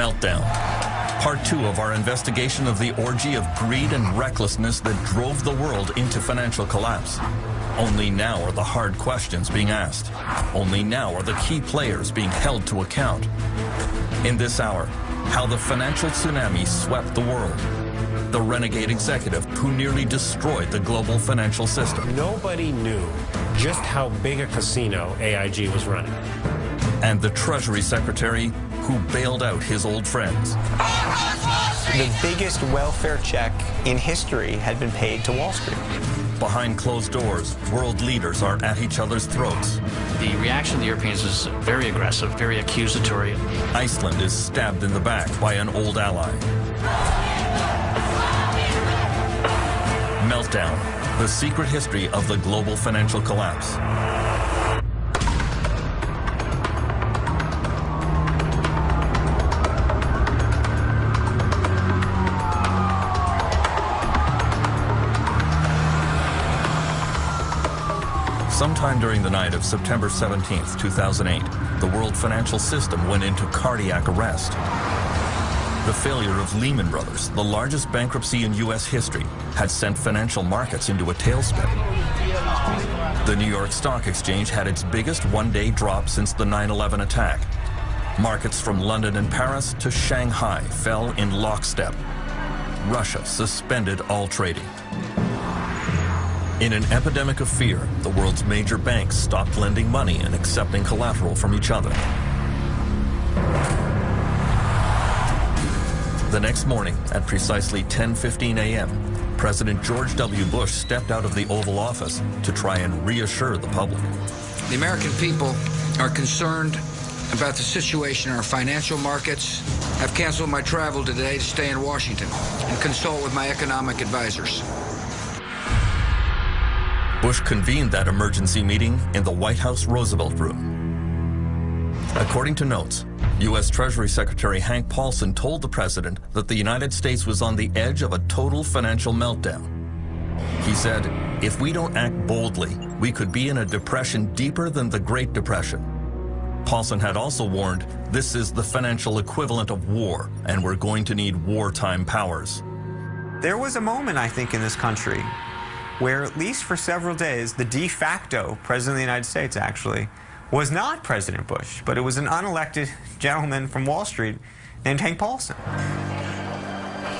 Meltdown, part 2 of our investigation of the orgy of greed and recklessness that drove the world into financial collapse. Only now are the hard questions being asked. Only now are the key players being held to account. In this hour, how the financial tsunami swept the world. The renegade executive who nearly destroyed the global financial system. Nobody knew just how big a casino AIG was running. And the Treasury Secretary who bailed out his old friends. The biggest welfare check in history had been paid to Wall Street. Behind closed doors, world leaders are at each other's throats. The reaction of the Europeans was very aggressive, very accusatory. Iceland is stabbed in the back by an old ally. Meltdown, the secret history of the global financial collapse. Sometime during the night of September 17th, 2008, the world financial system went into cardiac arrest. The failure of Lehman Brothers, the largest bankruptcy in U.S. history, had sent financial markets into a tailspin. The New York Stock Exchange had its biggest one-day drop since the 9/11 attack. Markets from London and Paris to Shanghai fell in lockstep. Russia suspended all trading. In an epidemic of fear, the world's major banks stopped lending money and accepting collateral from each other. The next morning, at precisely 10:15 a.m., President George W. Bush stepped out of the Oval Office to try and reassure the public. The American people are concerned about the situation in our financial markets. I've canceled my travel today to stay in Washington and consult with my economic advisors. Bush convened that emergency meeting in the White House Roosevelt Room. According to notes, U.S. Treasury Secretary Hank Paulson told the president that the United States was on the edge of a total financial meltdown. He said, "If we don't act boldly, we could be in a depression deeper than the Great Depression." Paulson had also warned, "This is the financial equivalent of war, and we're going to need wartime powers." There was a moment, I think, in this country where, at least for several days, the de facto President of the United States, actually, was not President Bush, but it was an unelected gentleman from Wall Street named Hank Paulson.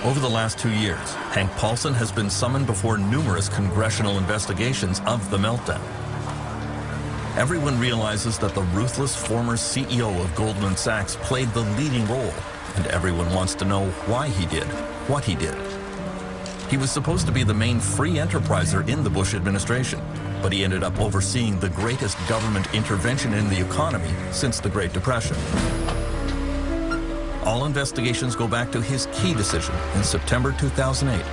Over the last 2 years, Hank Paulson has been summoned before numerous congressional investigations of the meltdown. Everyone realizes that the ruthless former CEO of Goldman Sachs played the leading role, and everyone wants to know why he did what he did. He was supposed to be the main free enterpriser in the Bush administration, but he ended up overseeing the greatest government intervention in the economy since the Great Depression. All investigations go back to his key decision in September 2008,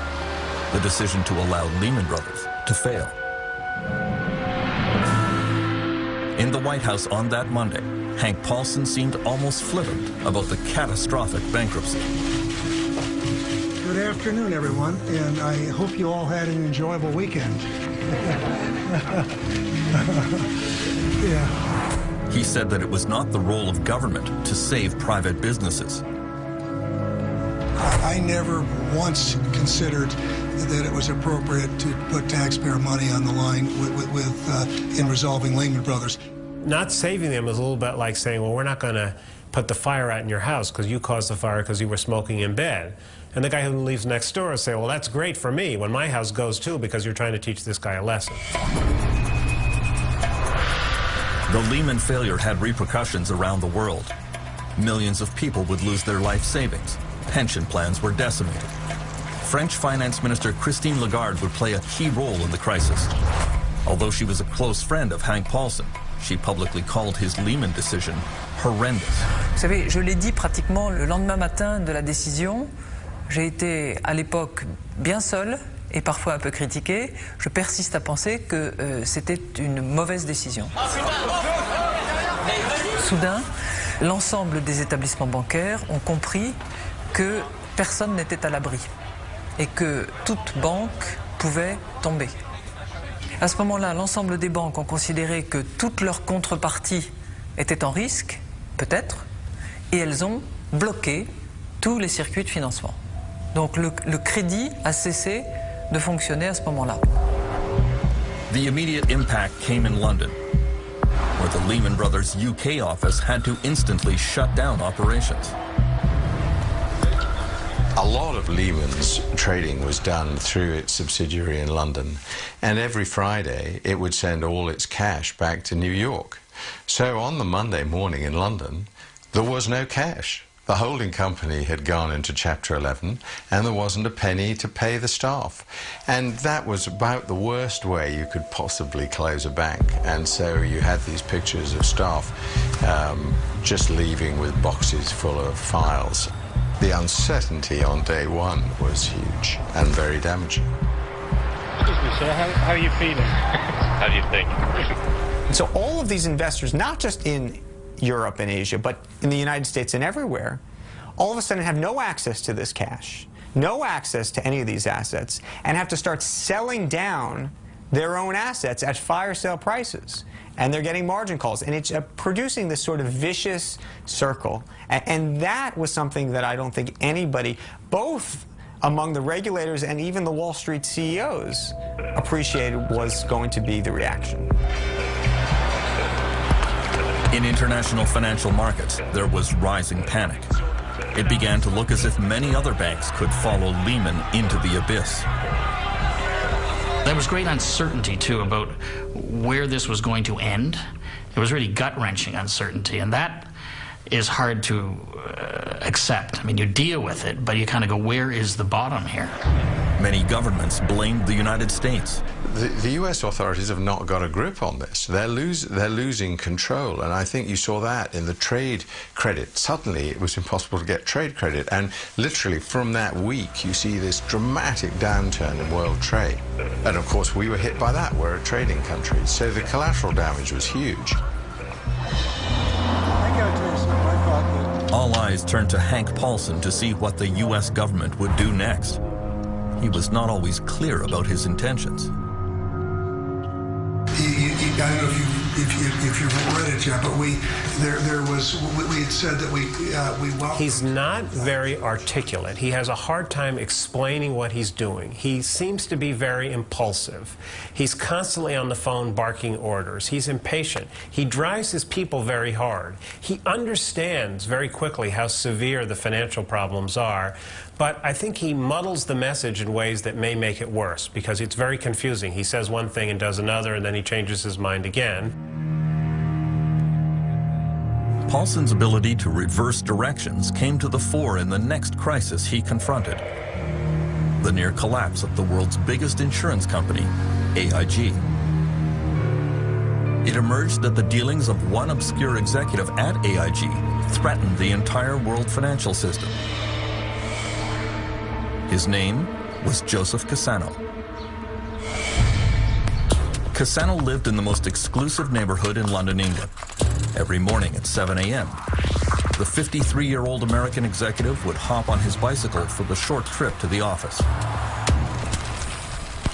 the decision to allow Lehman Brothers to fail. In the White House on that Monday, Hank Paulson seemed almost flippant about the catastrophic bankruptcy. Good afternoon, everyone, and I hope you all had an enjoyable weekend. Yeah. He said that it was not the role of government to save private businesses. I never once considered that it was appropriate to put taxpayer money on the line in resolving Lehman Brothers. Not saving them is a little bit like saying, well, we're not going to put the fire out in your house because you caused the fire because you were smoking in bed. And the guy who lives next door will say, well, that's great for me when my house goes too because you're trying to teach this guy a lesson. The Lehman failure had repercussions around the world. Millions of people would lose their life savings. Pension plans were decimated. French Finance Minister Christine Lagarde would play a key role in the crisis. Although she was a close friend of Hank Paulson, she publicly called his Lehman decision horrendous. Vous savez, je l'ai dit pratiquement le lendemain matin de la décision. J'ai été à l'époque bien seul et parfois un peu critiqué. Je persiste à penser que c'était une mauvaise décision. Soudain, l'ensemble des établissements bancaires ont compris que personne n'était à l'abri et que toute banque pouvait tomber. À ce moment-là, l'ensemble des banques ont considéré que toutes leurs contreparties étaient en risque, peut-être, et elles ont bloqué tous les circuits de financement. Donc le crédit a cessé de fonctionner à ce moment-là. The immediate impact came in London, where the Lehman Brothers UK office had to instantly shut down operations. A lot of Lehman's trading was done through its subsidiary in London, and every Friday it would send all its cash back to New York. So on the Monday morning in London, there was no cash. The holding company had gone into Chapter 11, and there wasn't a penny to pay the staff. And that was about the worst way you could possibly close a bank. And so you had these pictures of staff just leaving with boxes full of files. The uncertainty on day one was huge and very damaging. Excuse me, sir, how are you feeling? How do you think? And so all of these investors, not just in Europe and Asia, but in the United States and everywhere, all of a sudden have no access to this cash, no access to any of these assets, and have to start selling down their own assets at fire sale prices. And they're getting margin calls, and it's producing this sort of vicious circle. And that was something that I don't think anybody, both among the regulators and even the Wall Street CEOs, appreciated was going to be the reaction. In international financial markets, there was rising panic. It began to look as if many other banks could follow Lehman into the abyss. There was great uncertainty, too, about where this was going to end. It was really gut-wrenching uncertainty, and that is hard to accept. I mean, you deal with it, but you kind of go, where is the bottom here? Many governments blamed the United States. The US authorities have not got a grip on this. They're losing control, and I think you saw that in the trade credit. Suddenly it was impossible to get trade credit, and literally from that week you see this dramatic downturn in world trade. And of course we were hit by that. We're a trading country, so the collateral damage was huge. All eyes turned to Hank Paulson to see what the US government would do next. He was not always clear about his intentions. I don't know if you've read it yet, but we had said that we welcome. He's not very articulate. He has a hard time explaining what he's doing. He seems to be very impulsive. He's constantly on the phone barking orders. He's impatient. He drives his people very hard. He understands very quickly how severe the financial problems are, but I think he muddles the message in ways that may make it worse, because it's very confusing. He says one thing and does another, and then he changes his mind again. Paulson's ability to reverse directions came to the fore in the next crisis he confronted: the near collapse of the world's biggest insurance company, AIG. It emerged that the dealings of one obscure executive at AIG threatened the entire world financial system. His name was Joseph Cassano. Cassano lived in the most exclusive neighborhood in London, England. Every morning at 7 a.m., the 53-year-old American executive would hop on his bicycle for the short trip to the office.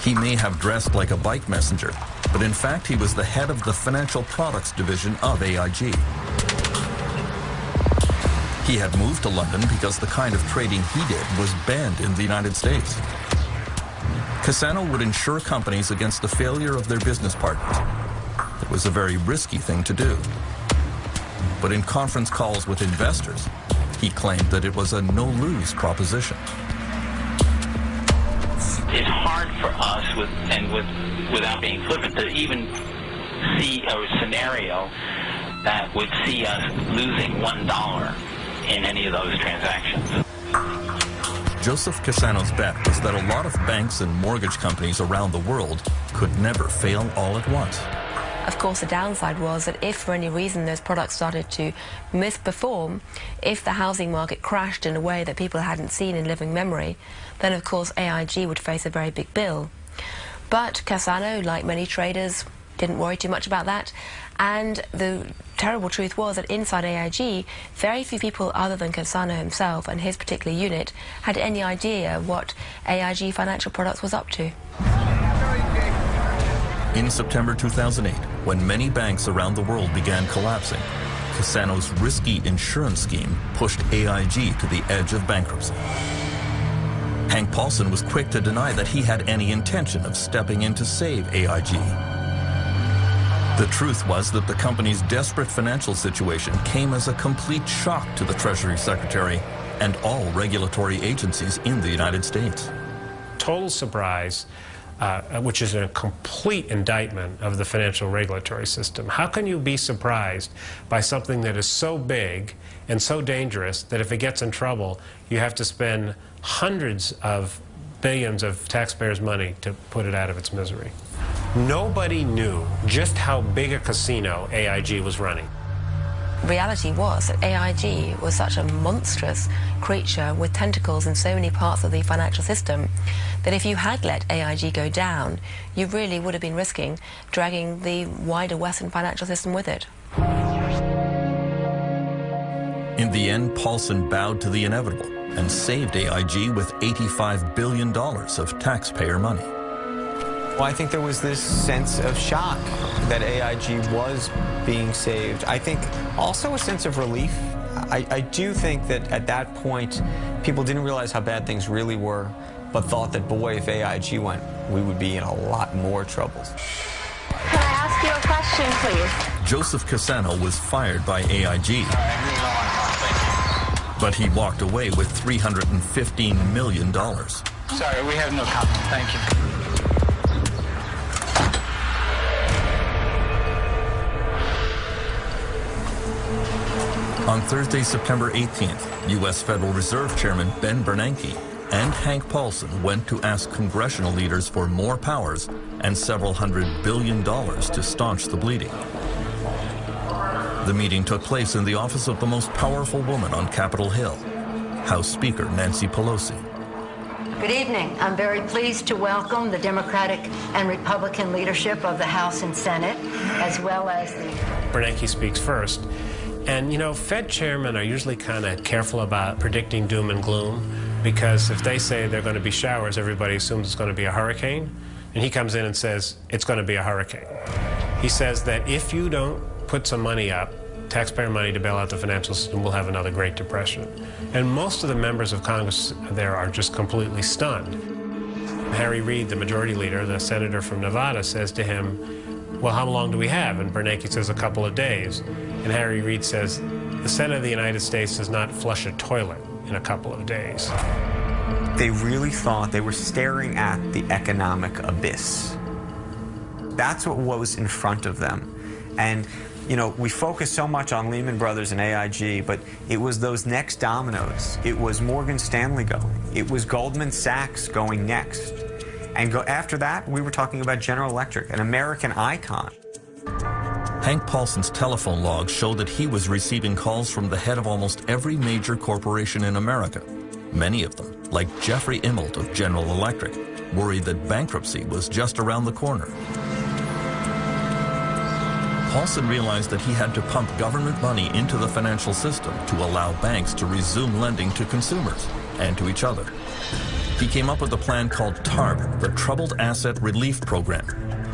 He may have dressed like a bike messenger, but in fact he was the head of the financial products division of AIG. He had moved to London because the kind of trading he did was banned in the United States. Cassano would insure companies against the failure of their business partners. It was a very risky thing to do. But in conference calls with investors, he claimed that it was a no-lose proposition. It's hard for us, without being flippant, to even see a scenario that would see us losing $1 in any of those transactions. Joseph Cassano's bet was that a lot of banks and mortgage companies around the world could never fail all at once. Of course, the downside was that if for any reason those products started to misperform, if the housing market crashed in a way that people hadn't seen in living memory, then of course AIG would face a very big bill. But Cassano, like many traders, didn't worry too much about that. And the terrible truth was that inside AIG, very few people other than Cassano himself and his particular unit had any idea what AIG Financial Products was up to. In September 2008, when many banks around the world began collapsing, Cassano's risky insurance scheme pushed AIG to the edge of bankruptcy. Hank Paulson was quick to deny that he had any intention of stepping in to save AIG. The truth was that the company's desperate financial situation came as a complete shock to the Treasury Secretary and all regulatory agencies in the United States. Total surprise, which is a complete indictment of the financial regulatory system. How can you be surprised by something that is so big and so dangerous that if it gets in trouble, you have to spend hundreds of billions of taxpayers' money to put it out of its misery? Nobody knew just how big a casino AIG was running. Reality was that AIG was such a monstrous creature with tentacles in so many parts of the financial system that if you had let AIG go down, you really would have been risking dragging the wider Western financial system with it. In the end, Paulson bowed to the inevitable and saved AIG with $85 billion of taxpayer money. Well, I think there was this sense of shock that AIG was being saved. I think also a sense of relief. I do think that at that point, people didn't realize how bad things really were, but thought that, boy, if AIG went, we would be in a lot more trouble. Can I ask you a question, please? Joseph Cassano was fired by AIG, but he walked away with $315 million. Sorry, we have no comment. Thank you. On Thursday, September 18th, U.S. Federal Reserve Chairman Ben Bernanke and Hank Paulson went to ask congressional leaders for more powers and several $100 billion to staunch the bleeding. The meeting took place in the office of the most powerful woman on Capitol Hill, House Speaker Nancy Pelosi. Good evening. I'm very pleased to welcome the Democratic and Republican leadership of the House and Senate, as well as the... Bernanke speaks first. And, you know, Fed chairmen are usually kind of careful about predicting doom and gloom, because if they say they're going to be showers, everybody assumes it's going to be a hurricane. And he comes in and says, it's going to be a hurricane. He says that if you don't put some money up, taxpayer money to bail out the financial system, we'll have another Great Depression. And most of the members of Congress there are just completely stunned. Harry Reid, the majority leader, the senator from Nevada, says to him, well, how long do we have? And Bernanke says a couple of days. And Harry Reid says, the Senate of the United States does not flush a toilet in a couple of days. They really thought they were staring at the economic abyss. That's what was in front of them. And, you know, we focus so much on Lehman Brothers and AIG, but it was those next dominoes. It was Morgan Stanley going. It was Goldman Sachs going next. And after that, we were talking about General Electric, an American icon. Hank Paulson's telephone logs show that he was receiving calls from the head of almost every major corporation in America. Many of them, like Jeffrey Immelt of General Electric, worried that bankruptcy was just around the corner. Paulson realized that he had to pump government money into the financial system to allow banks to resume lending to consumers and to each other. He came up with a plan called TARP, the Troubled Asset Relief Program.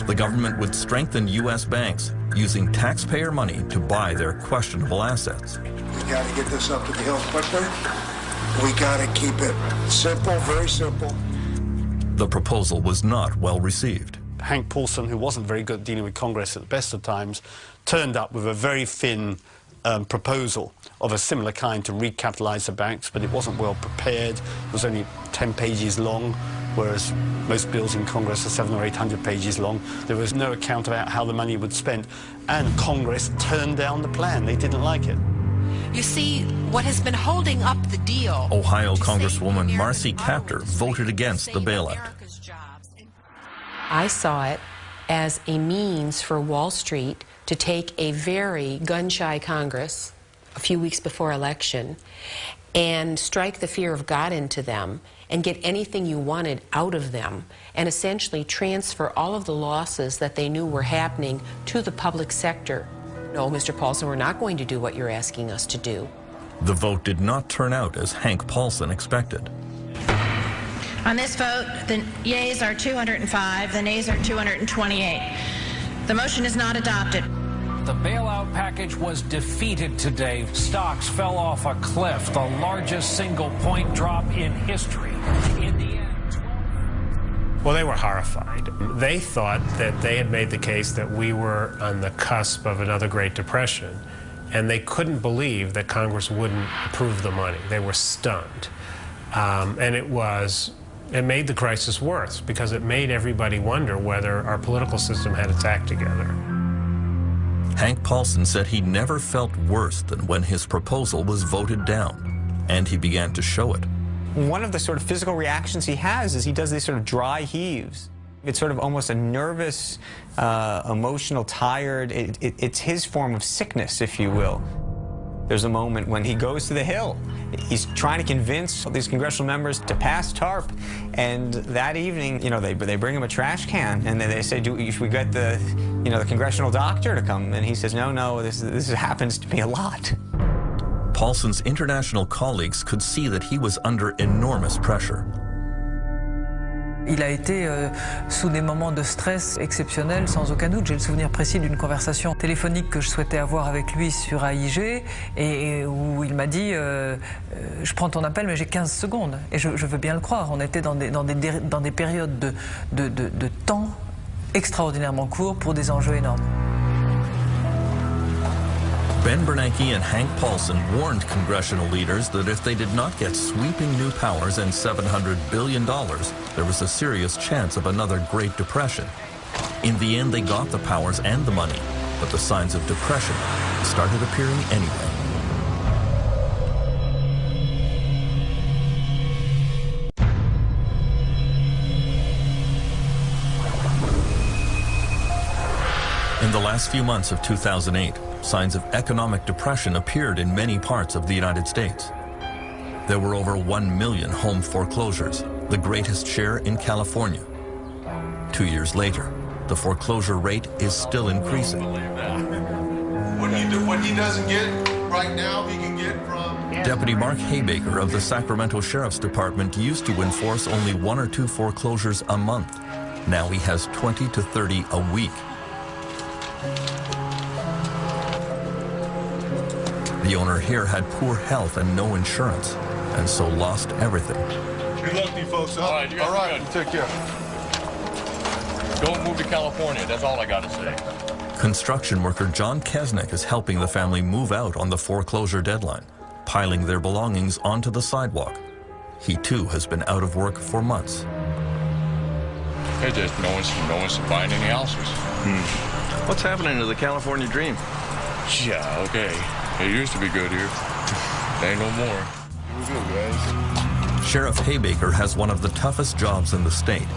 The government would strengthen U.S. banks using taxpayer money to buy their questionable assets. We got to get this up to the hill quicker. We got to keep it simple, very simple. The proposal was not well received. Hank Paulson, who wasn't very good at dealing with Congress at the best of times, turned up with a very thin proposal of a similar kind to recapitalize the banks, but it wasn't well prepared. It was only 10 pages long, whereas most bills in Congress are 700 or 800 pages long. There was no account about how the money would spend, and Congress turned down the plan. They didn't like it. You see, what has been holding up the deal... Ohio Congresswoman Marcy Kaptur voted against the bailout. I saw it as a means for Wall Street to take a very gun-shy Congress a few weeks before election and strike the fear of God into them and get anything you wanted out of them and essentially transfer all of the losses that they knew were happening to the public sector. No, Mr. Paulson, we're not going to do what you're asking us to do. The vote did not turn out as Hank Paulson expected. On this vote, the yeas are 205, the nays are 228. The motion is not adopted. The bailout package was defeated today. Stocks fell off a cliff, the largest single-point drop in history. In the end, well, they were horrified. They thought that they had made the case that we were on the cusp of another Great Depression, and they couldn't believe that Congress wouldn't approve the money. They were stunned. And it made the crisis worse because it made everybody wonder whether our political system had its act together. Hank Paulson said he never felt worse than when his proposal was voted down, and he began to show it. One of the sort of physical reactions he has is he does these sort of dry heaves. It's sort of almost a nervous, emotional, tired, it's his form of sickness, if you will. There's a moment when he goes to the Hill. He's trying to convince these congressional members to pass TARP, and that evening, you know, they bring him a trash can, and they say, "Should we get the, you know, the congressional doctor to come?" And he says, "No, this happens to me a lot." Paulson's international colleagues could see that he was under enormous pressure. Il a été sous des moments de stress exceptionnels, sans aucun doute. J'ai le souvenir précis d'une conversation téléphonique que je souhaitais avoir avec lui sur AIG et où il m'a dit je prends ton appel mais j'ai 15 secondes. Et je veux bien le croire. On était dans des périodes de temps extraordinairement courts pour des enjeux énormes. Ben Bernanke and Hank Paulson warned congressional leaders that if they did not get sweeping new powers and $700 billion, there was a serious chance of another Great Depression. In the end, they got the powers and the money, but the signs of depression started appearing anyway. In the last few months of 2008, signs of economic depression appeared in many parts of the United States. There were over 1 million home foreclosures, the greatest share in California. 2 years later, the foreclosure rate is still increasing. What he doesn't get right now, he can get from... Deputy Mark Haybaker of the Sacramento Sheriff's Department used to enforce only 1 or 2 foreclosures a month. Now he has 20 to 30 a week. The owner here had poor health and no insurance, and so lost everything. Good luck to you folks. All right, take care. Don't move to California, that's all I got to say. Construction worker John Kesnick is helping the family move out on the foreclosure deadline, piling their belongings onto the sidewalk. He too has been out of work for months. There's just no one's buying any houses. What's happening to the California dream? Yeah, okay. It used to be good here. Ain't no more. It was good, guys. Sheriff Haybaker has one of the toughest jobs in the state.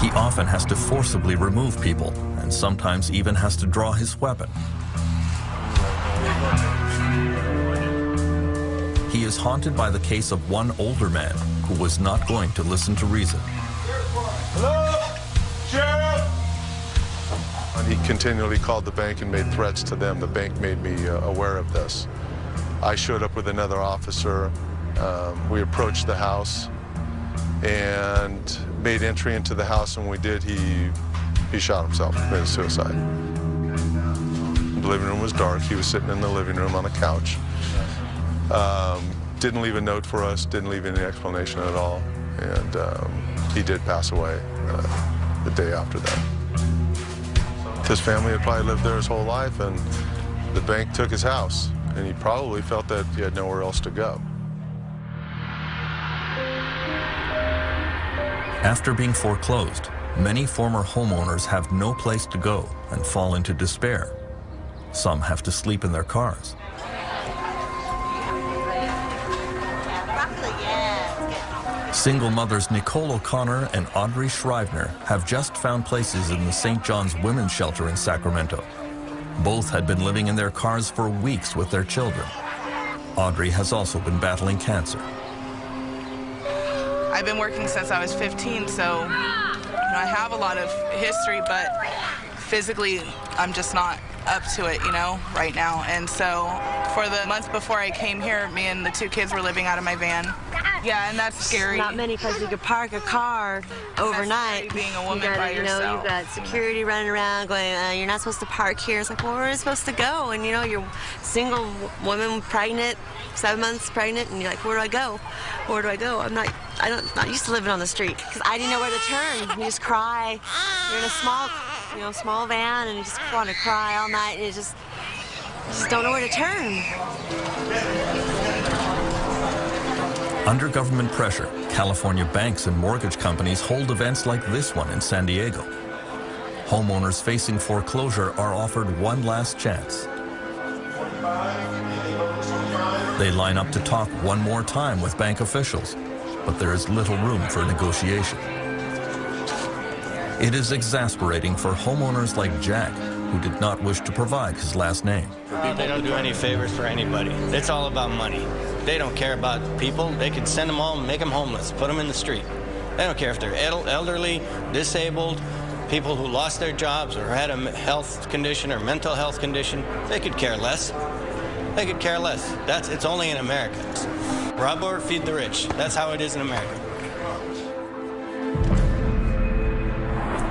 He often has to forcibly remove people, and sometimes even has to draw his weapon. He is haunted by the case of one older man who was not going to listen to reason. Hello? Sheriff? And he continually called the bank and made threats to them. The bank made me aware of this. I showed up with another officer. We approached the house and made entry into the house, and when we did, he shot himself, committed suicide. The living room was dark. He was sitting in the living room on a couch. Didn't leave a note for us, didn't leave any explanation at all, and he did pass away the day after that. His family had probably lived there his whole life, and the bank took his house, and he probably felt that he had nowhere else to go. After being foreclosed, many former homeowners have no place to go and fall into despair. Some have to sleep in their cars. Single mothers Nicole O'Connor and Audrey Shrivner have just found places in the St. John's Women's Shelter in Sacramento. Both had been living in their cars for weeks with their children. Audrey has also been battling cancer. I've been working since I was 15, so I have a lot of history, but physically I'm just not up to it, right now. And so for the month before I came here, me and the 2 kids were living out of my van. Yeah, and that's scary. Not many places you could park a car overnight. Being a woman by yourself. You've got security running around going, you're not supposed to park here. It's like, well, where are you supposed to go? And you're single woman, pregnant, 7 months pregnant, and you're like, where do I go? Where do I go? I'm not used to living on the street because I didn't know where to turn. You just cry. You're in a small van, and you just want to cry all night, and you just don't know where to turn. Under government pressure, California banks and mortgage companies hold events like this one in San Diego. Homeowners facing foreclosure are offered one last chance. They line up to talk one more time with bank officials, but there is little room for negotiation. It is exasperating for homeowners like Jack, who did not wish to provide his last name. They don't do any favors for anybody. It's all about money. They don't care about people. They could send them all and make them homeless, put them in the street. They don't care if they're elderly, disabled, people who lost their jobs or had a health condition or mental health condition. They could care less. They could care less. It's only in America. Rob or feed the rich. That's how it is in America.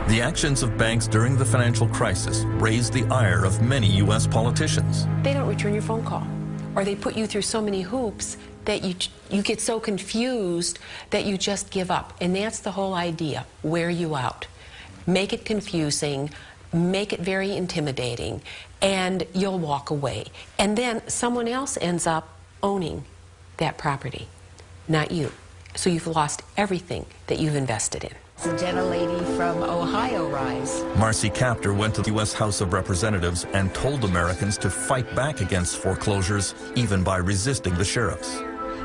The actions of banks during the financial crisis raised the ire of many U.S. politicians. They don't return your phone call, or they put you through so many hoops that you get so confused that you just give up. And that's the whole idea. Wear you out. Make it confusing, make it very intimidating, and you'll walk away. And then someone else ends up owning that property, not you. So you've lost everything that you've invested in. The gentlelady from Ohio rise. Marcy Kaptur went to the U.S. House of Representatives and told Americans to fight back against foreclosures, even by resisting the sheriffs.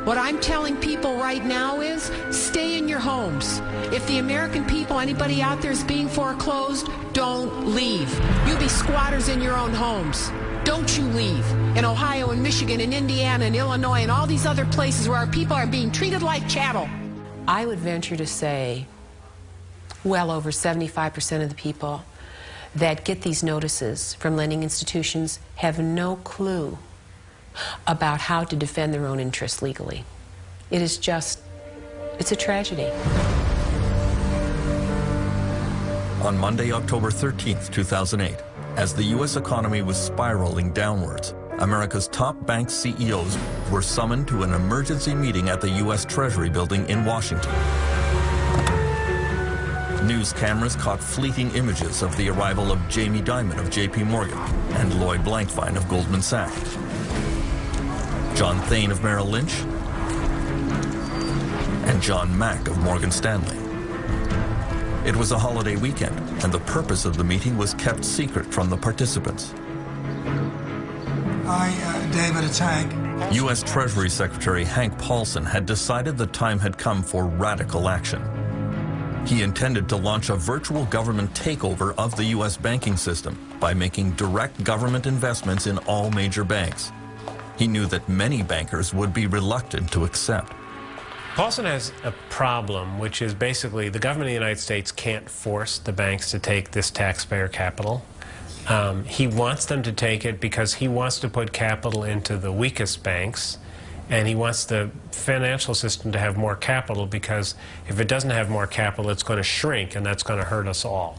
What I'm telling people right now is stay in your homes. If the American people, anybody out there is being foreclosed, don't leave. You be squatters in your own homes. Don't you leave. In Ohio and Michigan and Indiana and Illinois and all these other places where our people are being treated like chattel. I would venture to say well over 75% of the people that get these notices from lending institutions have no clue about how to defend their own interests legally. It's a tragedy. On Monday, October 13th, 2008, as the U.S. economy was spiraling downwards, America's top bank CEOs were summoned to an emergency meeting at the U.S. Treasury building in Washington. News cameras caught fleeting images of the arrival of Jamie Dimon of J.P. Morgan and Lloyd Blankfein of Goldman Sachs, John Thain of Merrill Lynch, and John Mack of Morgan Stanley. It was a holiday weekend, and the purpose of the meeting was kept secret from the participants. David, it's Hank. U.S. Treasury Secretary Hank Paulson had decided the time had come for radical action. He intended to launch a virtual government takeover of the U.S. banking system by making direct government investments in all major banks. He knew that many bankers would be reluctant to accept. Paulson has a problem, which is basically the government of the United States can't force the banks to take this taxpayer capital. He wants them to take it because he wants to put capital into the weakest banks, and he wants the financial system to have more capital, because if it doesn't have more capital, it's going to shrink, and that's going to hurt us all.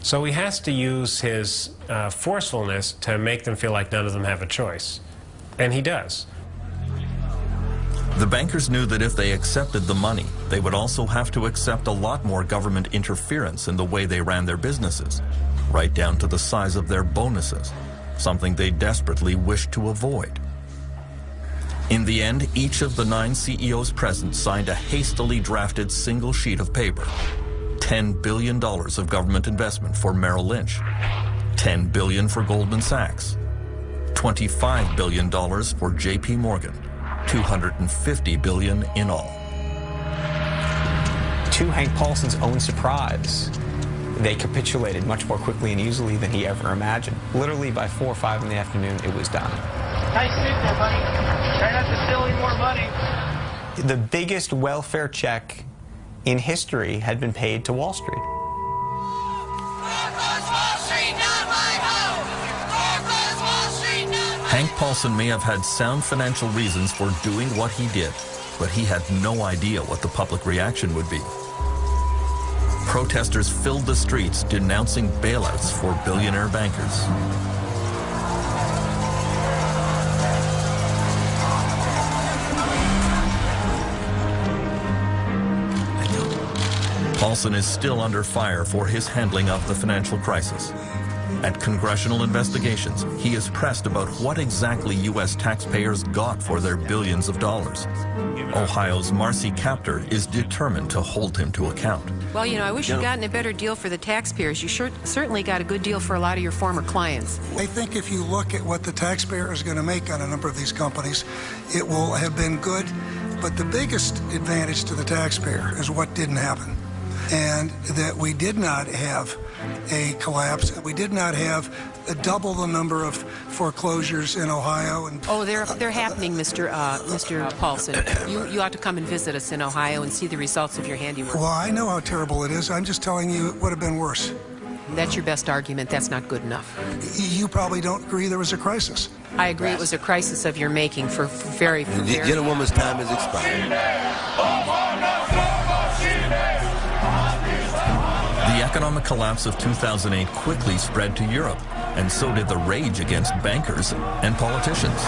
So he has to use his forcefulness to make them feel like none of them have a choice. And he does. The bankers knew that if they accepted the money, they would also have to accept a lot more government interference in the way they ran their businesses, right down to the size of their bonuses, something they desperately wished to avoid. In the end, each of the 9 CEOs present signed a hastily drafted single sheet of paper. $10 billion of government investment for Merrill Lynch, $10 billion for Goldman Sachs, $25 billion for J.P. Morgan, $250 billion in all. To Hank Paulson's own surprise, they capitulated much more quickly and easily than he ever imagined. Literally by 4 or 5 in the afternoon, it was done. Nice suit there, buddy. Try not to steal any more money. The biggest welfare check in history had been paid to Wall Street. Hank Paulson may have had sound financial reasons for doing what he did, but he had no idea what the public reaction would be. Protesters filled the streets denouncing bailouts for billionaire bankers. Paulson is still under fire for his handling of the financial crisis. At congressional investigations, he is pressed about what exactly U.S. taxpayers got for their billions of dollars. Ohio's Marcy Kaptur is determined to hold him to account. Well, you know, I wish you'd gotten a better deal for the taxpayers. You certainly got a good deal for a lot of your former clients. I think if you look at what the taxpayer is going to make on a number of these companies, it will have been good. But the biggest advantage to the taxpayer is what didn't happen. And that we did not have a collapse. We did not have double the number of foreclosures in Ohio. And oh, they're happening, Mr. Paulson. You ought to come and visit us in Ohio and see the results of your handiwork. Well, I know how terrible it is. I'm just telling you it would have been worse. That's your best argument. That's not good enough. You probably don't agree there was a crisis. I agree it was a crisis of your making for very... The gentlewoman's time has expired. The economic collapse of 2008 quickly spread to Europe, and so did the rage against bankers and politicians.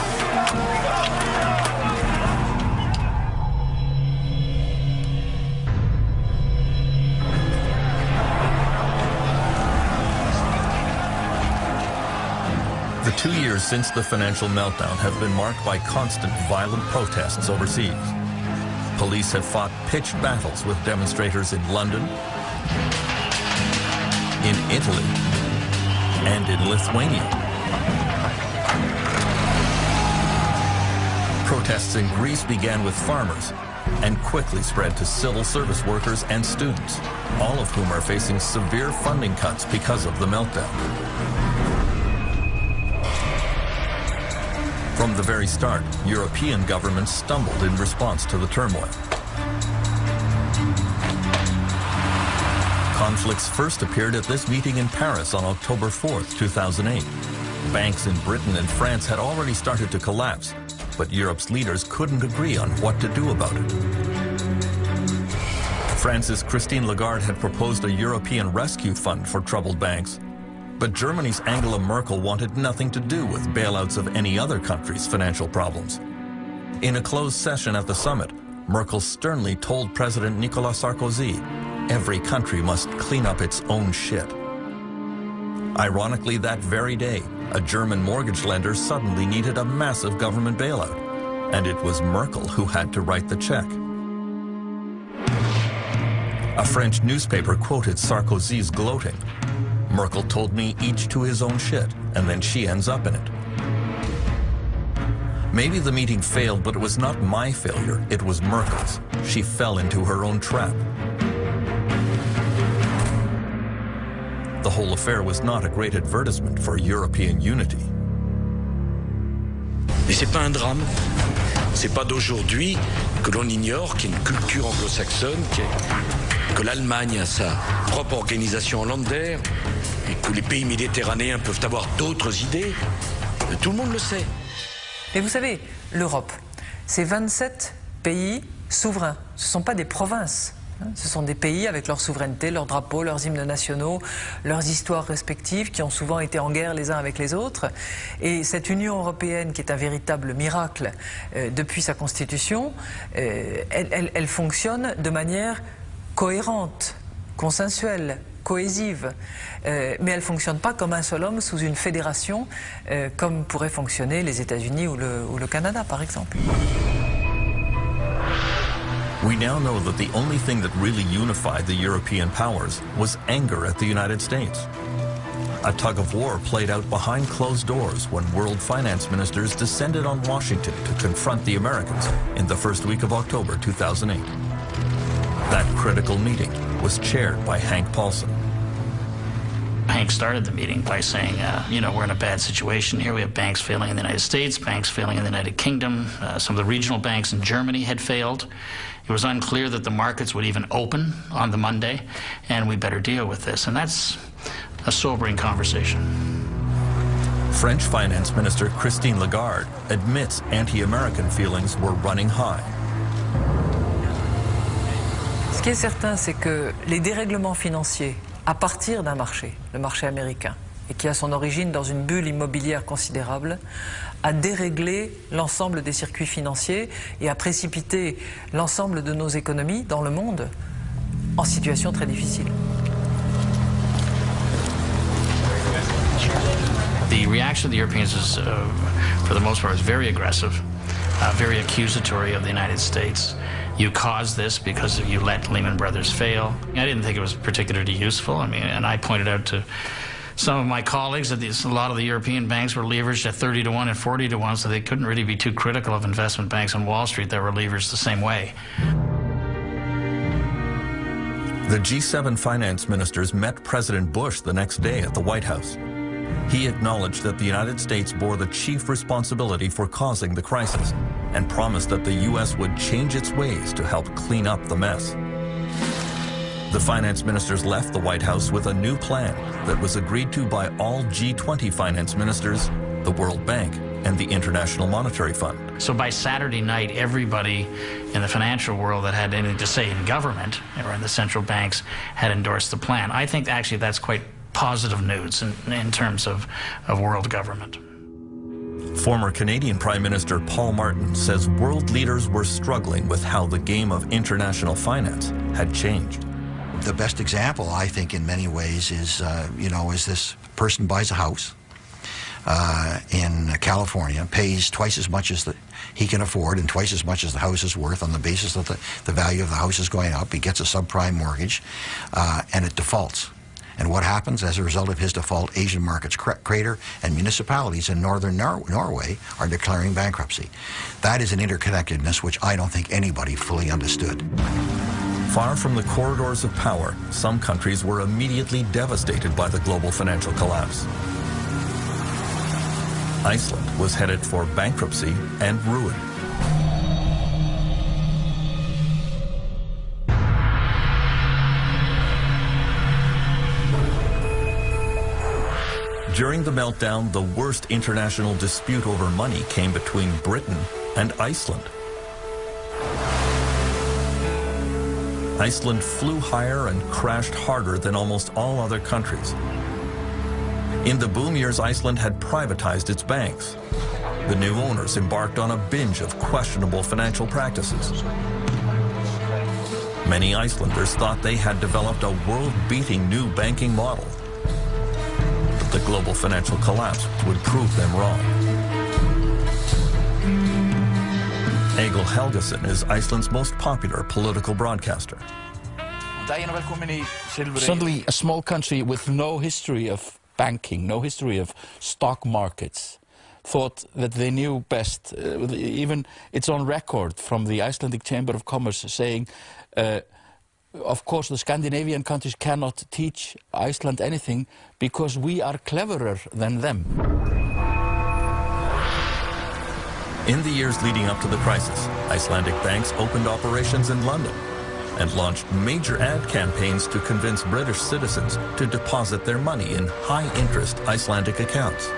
The 2 years since the financial meltdown have been marked by constant violent protests overseas. Police have fought pitched battles with demonstrators in London, in Italy, and in Lithuania. Protests in Greece began with farmers and quickly spread to civil service workers and students, all of whom are facing severe funding cuts because of the meltdown. From the very start, European governments stumbled in response to the turmoil. Conflicts first appeared at this meeting in Paris on October 4th, 2008. Banks in Britain and France had already started to collapse, but Europe's leaders couldn't agree on what to do about it. France's Christine Lagarde had proposed a European rescue fund for troubled banks, but Germany's Angela Merkel wanted nothing to do with bailouts of any other country's financial problems. In a closed session at the summit, Merkel sternly told President Nicolas Sarkozy, every country must clean up its own shit. Ironically, that very day, a German mortgage lender suddenly needed a massive government bailout, and it was Merkel who had to write the check. A French newspaper quoted Sarkozy's gloating. Merkel told me each to his own shit, and then she ends up in it. Maybe the meeting failed, but it was not my failure, it was Merkel's. She fell into her own trap. The whole affair was not a great advertisement for European unity. Mais c'est pas un drame. C'est pas d'aujourd'hui que l'on ignore qu'il y a une culture anglo-saxonne, que l'Allemagne a sa propre organisation hollandaise et que les pays méditerranéens peuvent avoir d'autres idées. Tout le monde le sait. Mais vous savez, l'Europe, c'est 27 pays souverains. Ce ne sont pas des provinces. Ce sont des pays avec leur souveraineté, leurs drapeaux, leurs hymnes nationaux, leurs histoires respectives qui ont souvent été en guerre les uns avec les autres. Et cette Union européenne qui est un véritable miracle depuis sa constitution, elle fonctionne de manière cohérente, consensuelle, cohésive. Mais elle ne fonctionne pas comme un seul homme sous une fédération comme pourraient fonctionner les États-Unis ou le Canada par exemple. We now know that the only thing that really unified the European powers was anger at the United States. A tug of war played out behind closed doors when world finance ministers descended on Washington to confront the Americans in the first week of October 2008. That critical meeting was chaired by Hank Paulson. Hank started the meeting by saying, you know, we're in a bad situation here. We have banks failing in the United States, banks failing in the United Kingdom. Some of the regional banks in Germany had failed. It was unclear that the markets would even open on the Monday, and we better deal with this. And that's a sobering conversation. French Finance Minister Christine Lagarde admits anti-American feelings were running high. qui est certain, c'est que les dérèglements financiers à partir d'un marché, le marché américain, et qui a son origine dans une bulle immobilière considérable, a déréglé l'ensemble des circuits financiers et a précipité l'ensemble de nos économies dans le monde en situation très difficile. The reaction of the Europeans is, for the most part, is very aggressive, very accusatory of the United States. You caused this because you let Lehman Brothers fail. I didn't think it was particularly useful. I mean, and I pointed out to some of my colleagues that a lot of the European banks were leveraged at 30 to 1 and 40 to 1, so they couldn't really be too critical of investment banks on Wall Street that were leveraged the same way. The G7 finance ministers met President Bush the next day at the White House. He acknowledged that the United States bore the chief responsibility for causing the crisis and promised that the U.S. would change its ways to help clean up the mess. The finance ministers left the White House with a new plan that was agreed to by all G20 finance ministers, the World Bank, and the International Monetary Fund. So by Saturday night, everybody in the financial world that had anything to say in government or in the central banks had endorsed the plan. I think actually that's quite positive news in terms of world government. Former Canadian Prime Minister Paul Martin says world leaders were struggling with how the game of international finance had changed. The best example, I think, in many ways is, is this person buys a house in California, pays twice as much as he can afford and twice as much as the house is worth on the basis that the value of the house is going up. He gets a subprime mortgage, and it defaults. And what happens as a result of his default? Asian markets crater, and municipalities in northern Norway are declaring bankruptcy. That is an interconnectedness which I don't think anybody fully understood. Far from the corridors of power, some countries were immediately devastated by the global financial collapse. Iceland was headed for bankruptcy and ruin. During the meltdown, the worst international dispute over money came between Britain and Iceland. Iceland flew higher and crashed harder than almost all other countries. In the boom years, Iceland had privatized its banks. The new owners embarked on a binge of questionable financial practices. Many Icelanders thought they had developed a world-beating new banking model. But the global financial collapse would prove them wrong. Egil Helgason is Iceland's most popular political broadcaster. Suddenly, a small country with no history of banking, no history of stock markets, thought that they knew best. Even it's on record from the Icelandic Chamber of Commerce saying, of course, the Scandinavian countries cannot teach Iceland anything because we are cleverer than them. In the years leading up to the crisis, Icelandic banks opened operations in London and launched major ad campaigns to convince British citizens to deposit their money in high-interest Icelandic accounts.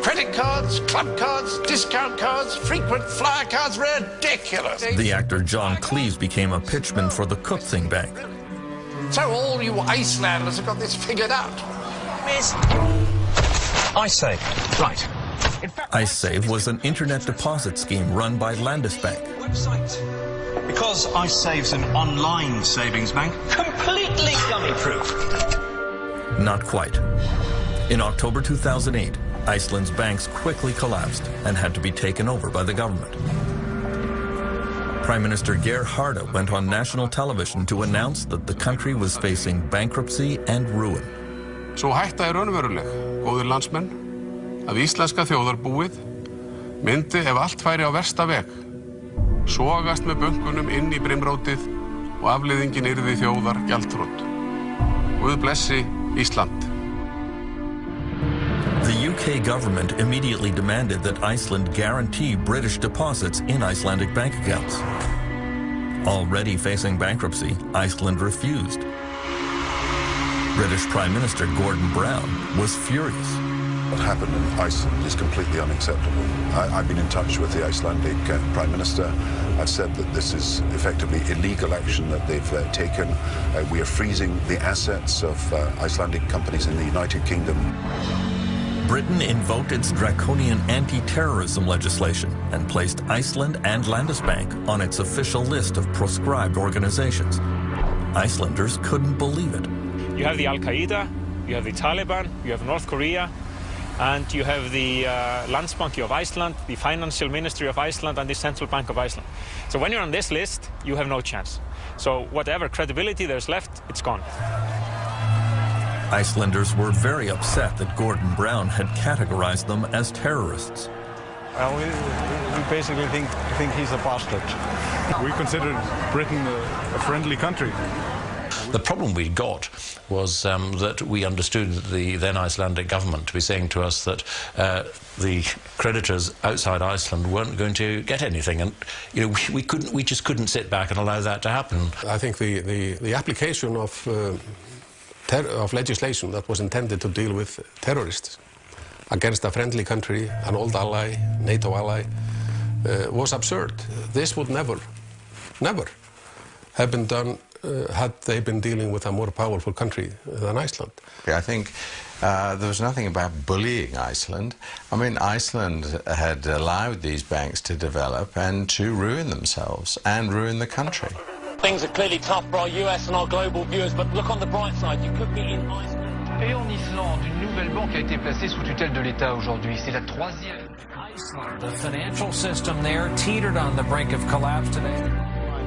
Credit cards, club cards, discount cards, frequent flyer cards, ridiculous. The actor John Cleese became a pitchman for the Kaupthing Bank. So all you Icelanders have got this figured out. Miss iSave, right. iSave was an internet deposit scheme run by Landesbank. Because iSave's an online savings bank, completely dummy-proof. Not quite. In October 2008, Iceland's banks quickly collapsed and had to be taken over by the government. Prime Minister Geir Haarde went on national television to announce that the country was facing bankruptcy and ruin. Svo hætta raunveruleg, góðir landsmenn, að íslenska þjóðarbúið myndi ef allt færi á versta veg, sogast með bönkunum inn í brimrótið og afleiðingin yrði þjóðar gjaldþrot. Guð blessi Ísland. The UK government immediately demanded that Iceland guarantee British deposits in Icelandic bank accounts. Already facing bankruptcy, Iceland refused. British Prime Minister Gordon Brown was furious. What happened in Iceland is completely unacceptable. I've been in touch with the Icelandic Prime Minister. I've said that this is effectively illegal action that they've taken. We are freezing the assets of Icelandic companies in the United Kingdom. Britain invoked its draconian anti-terrorism legislation and placed Iceland and Landesbank on its official list of proscribed organizations. Icelanders couldn't believe it. You have the Al-Qaeda, you have the Taliban, you have North Korea, and you have the Landsbanki of Iceland, the Financial Ministry of Iceland, and the Central Bank of Iceland. So when you're on this list, you have no chance. So whatever credibility there's left, it's gone. Icelanders were very upset that Gordon Brown had categorized them as terrorists. Well, we basically think he's a bastard. We considered Britain a friendly country. The problem we got was that we understood the then Icelandic government to be saying to us that the creditors outside Iceland weren't going to get anything, and we just couldn't sit back and allow that to happen. I think the application of legislation that was intended to deal with terrorists against a friendly country, an old ally, NATO ally, was absurd. This would never have been done had they been dealing with a more powerful country than Iceland. I think there was nothing about bullying Iceland. I mean, Iceland had allowed these banks to develop and to ruin themselves and ruin the country. Things are clearly tough for our US and our global viewers, but look on the bright side, you could be in Iceland. Et en Islande, une nouvelle banque a été placée sous tutelle de l'État aujourd'hui. C'est la troisième. Iceland, the financial system there teetered on the brink of collapse today.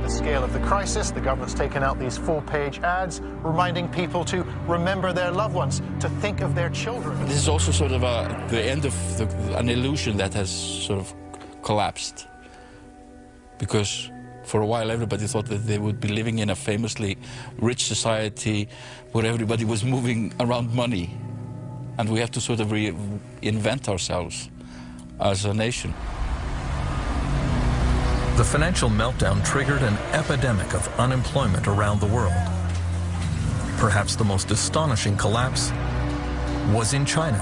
The scale of the crisis, the government's taken out these full-page ads reminding people to remember their loved ones, to think of their children. This is also sort of the end of an illusion that has sort of collapsed, because for a while everybody thought that they would be living in a famously rich society where everybody was moving around money, and we have to sort of reinvent ourselves as a nation. The financial meltdown triggered an epidemic of unemployment around the world. Perhaps the most astonishing collapse was in China.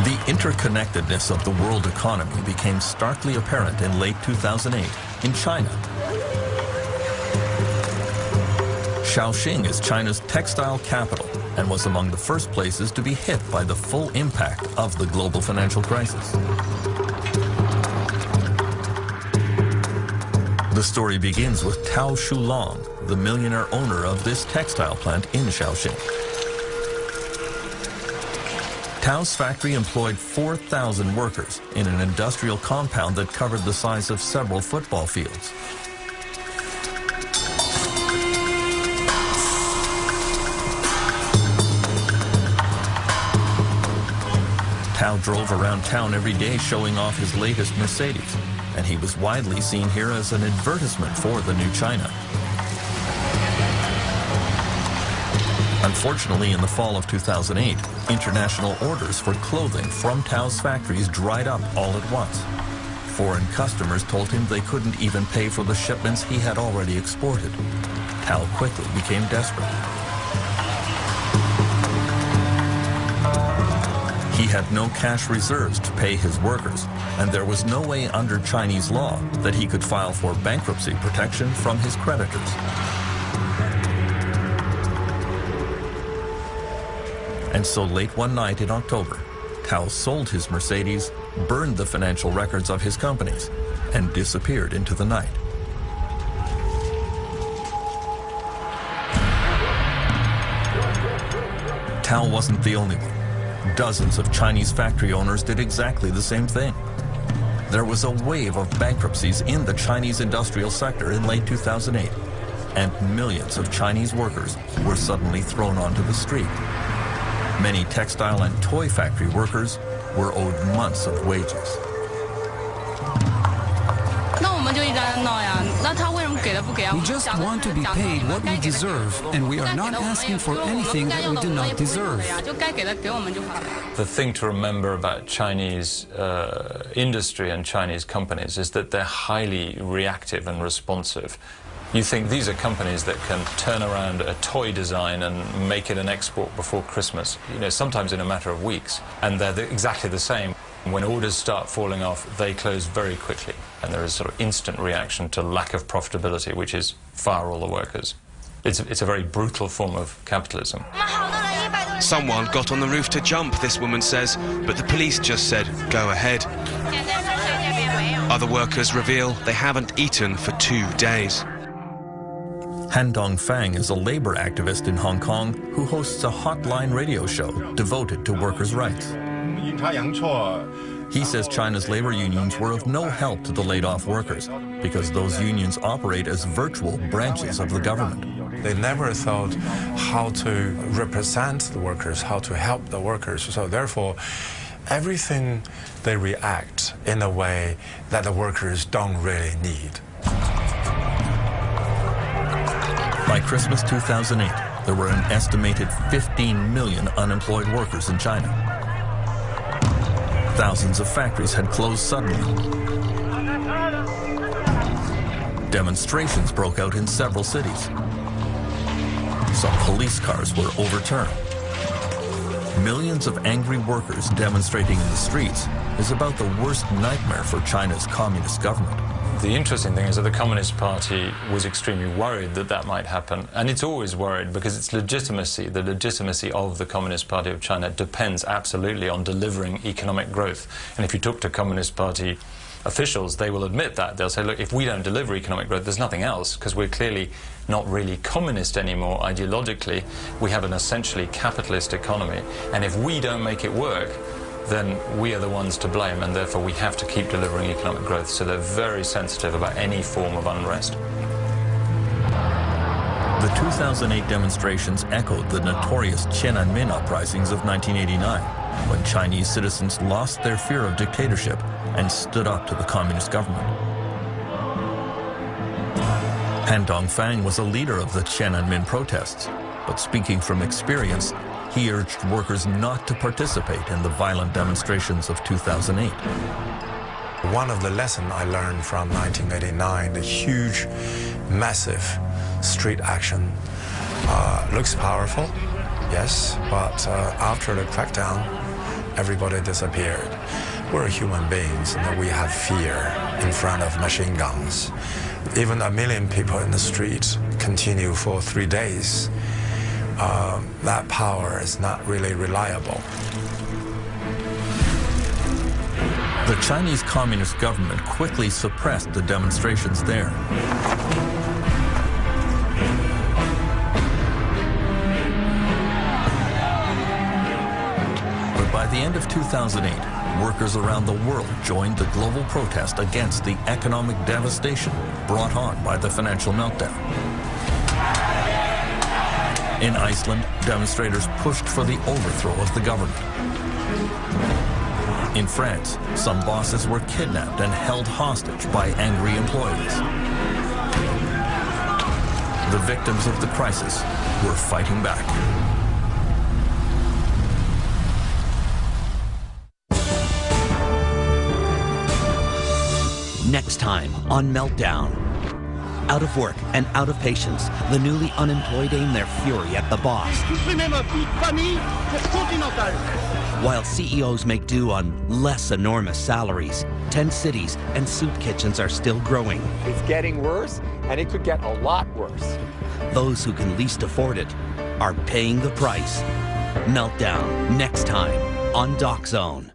The interconnectedness of the world economy became starkly apparent in late 2008 in China. Shaoxing is China's textile capital and was among the first places to be hit by the full impact of the global financial crisis. The story begins with Tao Shulong, the millionaire owner of this textile plant in Shaoxing. Tao's factory employed 4,000 workers in an industrial compound that covered the size of several football fields. Tao drove around town every day showing off his latest Mercedes, and he was widely seen here as an advertisement for the new China. Unfortunately, in the fall of 2008, international orders for clothing from Tao's factories dried up all at once. Foreign customers told him they couldn't even pay for the shipments he had already exported. Tao quickly became desperate. He had no cash reserves to pay his workers, and there was no way under Chinese law that he could file for bankruptcy protection from his creditors. And so late one night in October, Tao sold his Mercedes, burned the financial records of his companies, and disappeared into the night. Tao wasn't the only one. Dozens of Chinese factory owners did exactly the same thing. There was a wave of bankruptcies in the Chinese industrial sector in late 2008, and millions of Chinese workers were suddenly thrown onto the street. Many textile and toy factory workers were owed months of wages. 那我们就一直在 We just want to be paid what we deserve, and we are not asking for anything that we do not deserve. The thing to remember about Chinese industry and Chinese companies is that they're highly reactive and responsive. You think these are companies that can turn around a toy design and make it an export before Christmas, sometimes in a matter of weeks. And they're exactly the same. When orders start falling off, they close very quickly. And there is sort of instant reaction to lack of profitability, which is fire all the workers. It's a very brutal form of capitalism. Someone got on the roof to jump, this woman says, but the police just said, go ahead. Other workers reveal they haven't eaten for 2 days. Han Dongfang is a labor activist in Hong Kong who hosts a hotline radio show devoted to workers' rights. He says China's labor unions were of no help to the laid-off workers because those unions operate as virtual branches of the government. They never thought how to represent the workers, how to help the workers. So therefore, everything they react in a way that the workers don't really need. By Christmas 2008, there were an estimated 15 million unemployed workers in China. Thousands of factories had closed suddenly. Demonstrations broke out in several cities. Some police cars were overturned. Millions of angry workers demonstrating in the streets is about the worst nightmare for China's communist government. The interesting thing is that the Communist Party was extremely worried that that might happen. And it's always worried because its legitimacy, the legitimacy of the Communist Party of China depends absolutely on delivering economic growth. And if you talk to Communist Party officials, they will admit that. They'll say, look, if we don't deliver economic growth, there's nothing else, because we're clearly not really communist anymore ideologically. We have an essentially capitalist economy. And if we don't make it work, then we are the ones to blame, and therefore we have to keep delivering economic growth. So they're very sensitive about any form of unrest. The 2008 demonstrations echoed the notorious Tiananmen uprisings of 1989, when Chinese citizens lost their fear of dictatorship and stood up to the communist government. Han Dongfang was a leader of the Tiananmen protests, but speaking from experience, he urged workers not to participate in the violent demonstrations of 2008. One of the lessons I learned from 1989, the huge, massive street action, looks powerful, yes, but after the crackdown, everybody disappeared. We're human beings, and we have fear in front of machine guns. Even 1 million people in the street continue for 3 days. That power is not really reliable. The Chinese Communist government quickly suppressed the demonstrations there. But by the end of 2008, workers around the world joined the global protest against the economic devastation brought on by the financial meltdown. In Iceland, demonstrators pushed for the overthrow of the government. In France, some bosses were kidnapped and held hostage by angry employees. The victims of the crisis were fighting back. Next time on Meltdown. Out of work and out of patience, the newly unemployed aim their fury at the boss. While CEOs make do on less enormous salaries, tent cities and soup kitchens are still growing. It's getting worse, and it could get a lot worse. Those who can least afford it are paying the price. Meltdown, next time on Doc Zone.